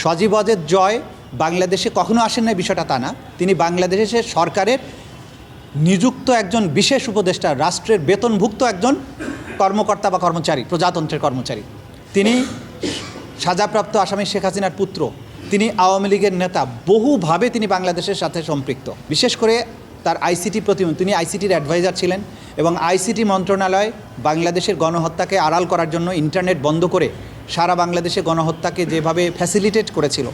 সজীব ওয়াজেদ জয় বাংলাদেশে কখনো আসেন না, বিষয়টা তা না। তিনি বাংলাদেশের সরকারের নিযুক্ত একজন বিশেষ উপদেষ্টা, রাষ্ট্রের বেতনভুক্ত একজন কর্মকর্তা বা কর্মচারী, প্রজাতন্ত্রের কর্মচারী। তিনি সাজাপ্রাপ্ত আসামি শেখ হাসিনার পুত্র, তিনি আওয়ামী লীগের নেতা, বহুভাবে তিনি বাংলাদেশের সাথে সম্পৃক্ত। বিশেষ করে তার আইসিটি প্রতিমন্ত্রী, তিনি আইসিটির অ্যাডভাইজার ছিলেন এবং আইসিটি মন্ত্রণালয় বাংলাদেশের গণহত্যাকে আড়াল করার জন্য ইন্টারনেট বন্ধ করে সারা বাংলাদেশে গণহত্যাকে যেভাবে ফ্যাসিলিটেট করেছিল,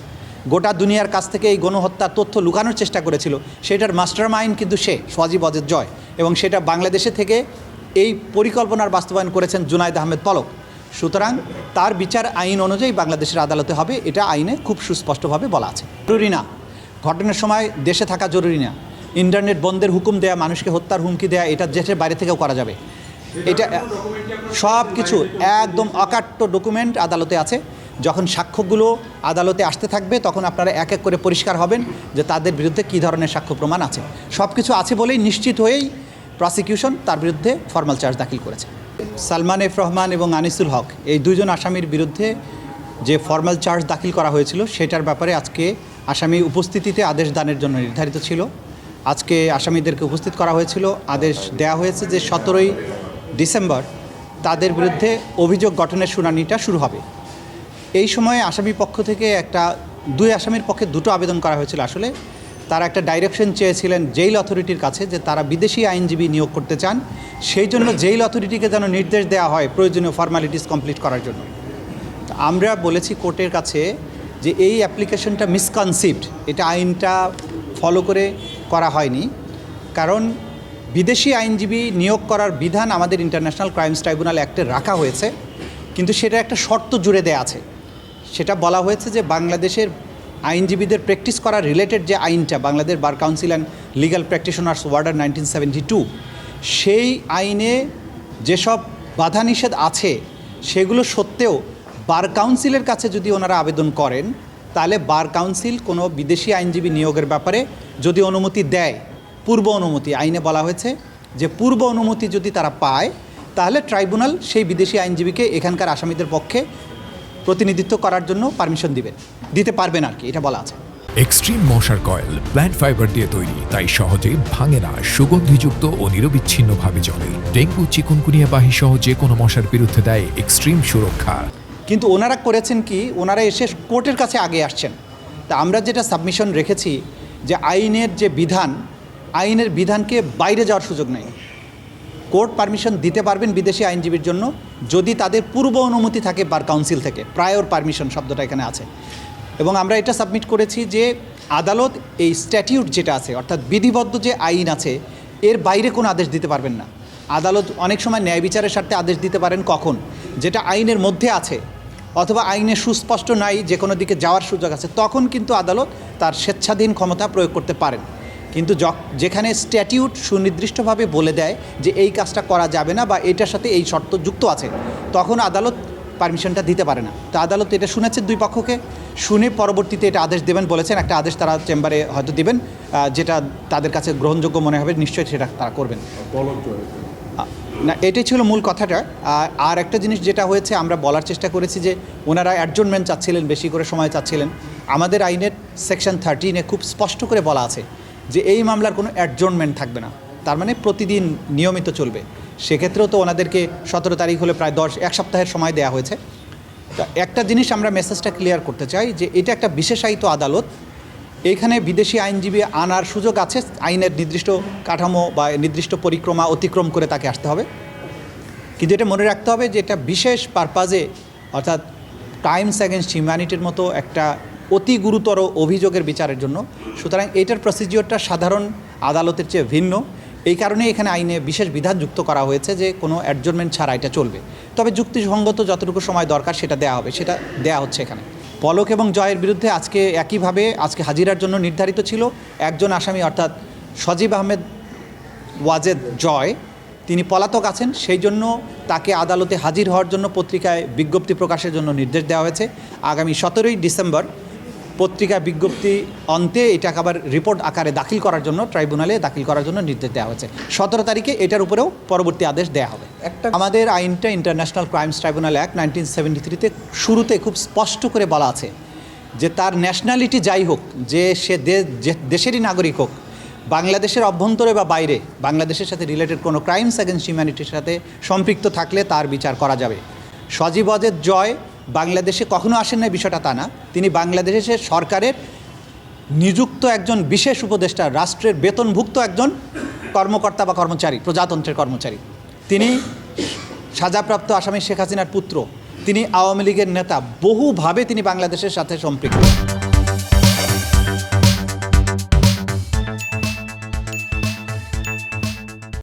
গোটা দুনিয়ার কাছ থেকে এই গণহত্যার তথ্য লুকানোর চেষ্টা করেছিল, সেটার মাস্টার মাইন্ড কিন্তু সে, সজীব ওয়াজেদ জয়। এবং সেটা বাংলাদেশে থেকে এই পরিকল্পনার বাস্তবায়ন করেছেন জুনায়েদ আহমেদ পলক। সুতরাং তার বিচার আইন অনুযায়ী বাংলাদেশের আদালতে হবে, এটা আইনে খুব সুস্পষ্টভাবে বলা আছে। জরুরি না, ঘটনার সময় দেশে থাকা জরুরি না। ইন্টারনেট বন্ধের হুকুম দেয়া, মানুষকে হত্যার হুমকি দেয়া, এটা দেশের বাইরে থেকেও করা যাবে। এটা সব কিছু একদম অকাট্য ডকুমেন্ট আদালতে আছে। যখন সাক্ষ্যগুলো আদালতে আসতে থাকবে তখন আপনারা এক এক করে পরিষ্কার হবেন যে তাদের বিরুদ্ধে কী ধরনের সাক্ষ্য প্রমাণ আছে। সব কিছু আছে বলেই নিশ্চিত হয়েই প্রসিকিউশন তার বিরুদ্ধে ফর্মাল চার্জ দাখিল করেছে। সালমান এফ রহমান এবং আনিসুল হক, এই দুজন আসামির বিরুদ্ধে যে ফর্মাল চার্জ দাখিল করা হয়েছিল সেটার ব্যাপারে আজকে আসামি উপস্থিতিতে আদেশ দানের জন্য নির্ধারিত ছিল। আজকে আসামিদেরকে উপস্থিত করা হয়েছিল, আদেশ দেয়া হয়েছে যে 17ই ডিসেম্বর তাদের বিরুদ্ধে অভিযোগ গঠনের শুনানিটা শুরু হবে। এই সময়ে আসামি পক্ষ থেকে দুই আসামির পক্ষে দুটো আবেদন করা হয়েছিল। আসলে তারা একটা ডাইরেকশন চেয়েছিলেন জেইল অথরিটির কাছে যে তারা বিদেশি আইনজীবী নিয়োগ করতে চান, সেই জন্য জেইল অথরিটিকে যেন নির্দেশ দেওয়া হয় প্রয়োজনীয় ফর্মালিটিস কমপ্লিট করার জন্য। আমরা বলেছি কোর্টের কাছে যে এই অ্যাপ্লিকেশনটা মিসকনসিভড, এটা আইনটা ফলো করে করা হয়নি। কারণ বিদেশি আইনজীবী নিয়োগ করার বিধান আমাদের ইন্টারন্যাশনাল ক্রাইমস ট্রাইব্যুনাল অ্যাক্টে রাখা হয়েছে, কিন্তু সেটা একটা শর্ত জুড়ে দেয়া আছে। সেটা বলা হয়েছে যে বাংলাদেশের আইনজীবীদের প্র্যাকটিস করা রিলেটেড যে আইনটা, Bangladesh bar council and legal practitioners order 1972, সেই আইনে যেসব বাধা নিষেধ আছে সেগুলো সত্ত্বেও বার কাউন্সিলের কাছে যদি ওনারা আবেদন করেন, তাহলে বার কাউন্সিল কোনো বিদেশি আইনজীবী নিয়োগের ব্যাপারে যদি অনুমতি দেয়, পূর্ব অনুমতি, আইনে বলা হয়েছে যে পূর্ব অনুমতি যদি তারা পায়, তাহলে ট্রাইব্যুনাল সেই বিদেশি আইনজীবীকে এখানকার আসামিদের পক্ষে প্রতিনিধিত্ব করার জন্য পারমিশন দিতে পারবেন আর কি, এটা বলা আছে। এক্সট্রিম মশার কয়েল প্ল্যান্ট ফাইবার দিয়ে তৈরি, তাই সহজে ভাঙে না, সুগন্ধিযুক্ত ও নিরবিচ্ছিন্নভাবে জ্বলে। ডেঙ্গু, চিকুনগুনিয়া বাহি সহ যে কোনো মশার বিরুদ্ধে দেয় এক্সট্রিম সুরক্ষা। কিন্তু ওনারা করেছেন কি, ওনারা এসে কোর্টের কাছে আগে আসছেন। তা আমরা যেটা সাবমিশন রেখেছি যে আইনের যে বিধান, আইনের বিধানকে বাইরে যাওয়ার সুযোগ নেই। কোর্ট পারমিশন দিতে পারবেন বিদেশি আইনজীবীর জন্য যদি তাদের পূর্ব অনুমতি থাকে বার কাউন্সিল থেকে। প্রায়র পারমিশন শব্দটা এখানে আছে। এবং আমরা এটা সাবমিট করেছি যে আদালত এই স্ট্যাটিউট যেটা আছে, অর্থাৎ বিধিবদ্ধ যে আইন আছে, এর বাইরে কোনো আদেশ দিতে পারবেন না। আদালত অনেক সময় ন্যায় বিচারের স্বার্থে আদেশ দিতে পারেন কখন, যেটা আইনের মধ্যে আছে অথবা আইনে সুস্পষ্ট নাই, যে কোনো দিকে যাওয়ার সুযোগ আছে, তখন কিন্তু আদালত তার স্বেচ্ছাধীন ক্ষমতা প্রয়োগ করতে পারেন। কিন্তু যেখানে স্ট্যাটিউট সুনির্দিষ্টভাবে বলে দেয় যে এই কাজটা করা যাবে না বা এটার সাথে এই শর্ত যুক্ত আছে, তখন আদালত পারমিশনটা দিতে পারে না। তো আদালত এটা শুনেছে দুই পক্ষকে, শুনে পরবর্তীতে এটা আদেশ দেবেন বলেছেন। একটা আদেশ তারা চেম্বারে হয়তো দিবেন, যেটা তাদের কাছে গ্রহণযোগ্য মনে হবে, নিশ্চয়ই সেটা তারা করবেন না। এটাই ছিল মূল কথাটা। আর একটা জিনিস যেটা হয়েছে, আমরা বলার চেষ্টা করেছি যে ওনারা অ্যাডজর্নমেন্ট চাচ্ছিলেন, বেশি করে সময় চাচ্ছিলেন। আমাদের আইনের সেকশন 13-এ খুব স্পষ্ট করে বলা আছে যে এই মামলার কোনো অ্যাডজর্নমেন্ট থাকবে না, তার মানে প্রতিদিন নিয়মিত চলবে। সেক্ষেত্রেও তো ওনাদেরকে 17 তারিখ হলে প্রায় এক সপ্তাহের সময় দেওয়া হয়েছে। তো একটা জিনিস আমরা মেসেজটা ক্লিয়ার করতে চাই যে এটা একটা বিশেষায়িত আদালত, এখানে বিদেশি আইনজীবী আনার সুযোগ আছে, আইনের নির্দিষ্ট কাঠামো বা নির্দিষ্ট পরিক্রমা অতিক্রম করে তাকে আসতে হবে। কিন্তু এটা মনে রাখতে হবে যে এটা বিশেষ পারপাজে, অর্থাৎ ক্রাইমস অ্যাগেনস্ট হিউম্যানিটির মতো একটা অতি গুরুতর অভিযোগের বিচারের জন্য। সুতরাং এটার প্রসিজিওরটা সাধারণ আদালতের চেয়ে ভিন্ন। এই কারণে এখানে আইনে বিশেষ বিধান যুক্ত করা হয়েছে যে কোনো অ্যাডজর্নমেন্ট ছাড়া এটা চলবে। তবে যুক্তিসঙ্গত যতটুকু সময় দরকার সেটা দেওয়া হবে, সেটা দেওয়া হচ্ছে এখানে। পলক এবং জয়ের বিরুদ্ধে আজকে একইভাবে হাজিরার জন্য নির্ধারিত ছিল একজন আসামি, অর্থাৎ সজীব আহমেদ ওয়াজেদ জয়। তিনি পলাতক আছেন, সেই জন্য তাকে আদালতে হাজির হওয়ার জন্য পত্রিকায় বিজ্ঞপ্তি প্রকাশের জন্য নির্দেশ দেওয়া হয়েছে। আগামী 17ই ডিসেম্বর পত্রিকা বিজ্ঞপ্তি অন্তে এটাকে আবার রিপোর্ট আকারে দাখিল করার জন্য, ট্রাইব্যুনালে দাখিল করার জন্য নির্দেশ দেওয়া হয়েছে। 17 তারিখে এটার উপরেও পরবর্তী আদেশ দেওয়া হবে। আমাদের আইনটা ইন্টারন্যাশনাল ক্রাইমস ট্রাইব্যুনাল অ্যাক্ট 1973-তে শুরুতে খুব স্পষ্ট করে বলা আছে যে তার ন্যাশনালিটি যাই হোক, যে সে দেশেরই নাগরিক হোক, বাংলাদেশের অভ্যন্তরে বা বাইরে বাংলাদেশের সাথে রিলেটেড কোনো ক্রাইমস অ্যাগেন্স্ট হিউম্যানিটির সাথে সম্পৃক্ত থাকলে তার বিচার করা যাবে। সজীব ওয়াজেদ জয় বাংলাদেশে কখনো আসেন না বিষয়টা তা না, তিনি বাংলাদেশের সরকারের নিযুক্ত একজন বিশেষ উপদেষ্টা, রাষ্ট্রের বেতনভুক্ত একজন কর্মকর্তা বা কর্মচারী, প্রজাতন্ত্রের কর্মচারী। তিনি সাজাপ্রাপ্ত আসামি শেখ হাসিনার পুত্র, তিনি আওয়ামী লীগের নেতা, বহুভাবে তিনি বাংলাদেশের সাথে সম্পৃক্ত।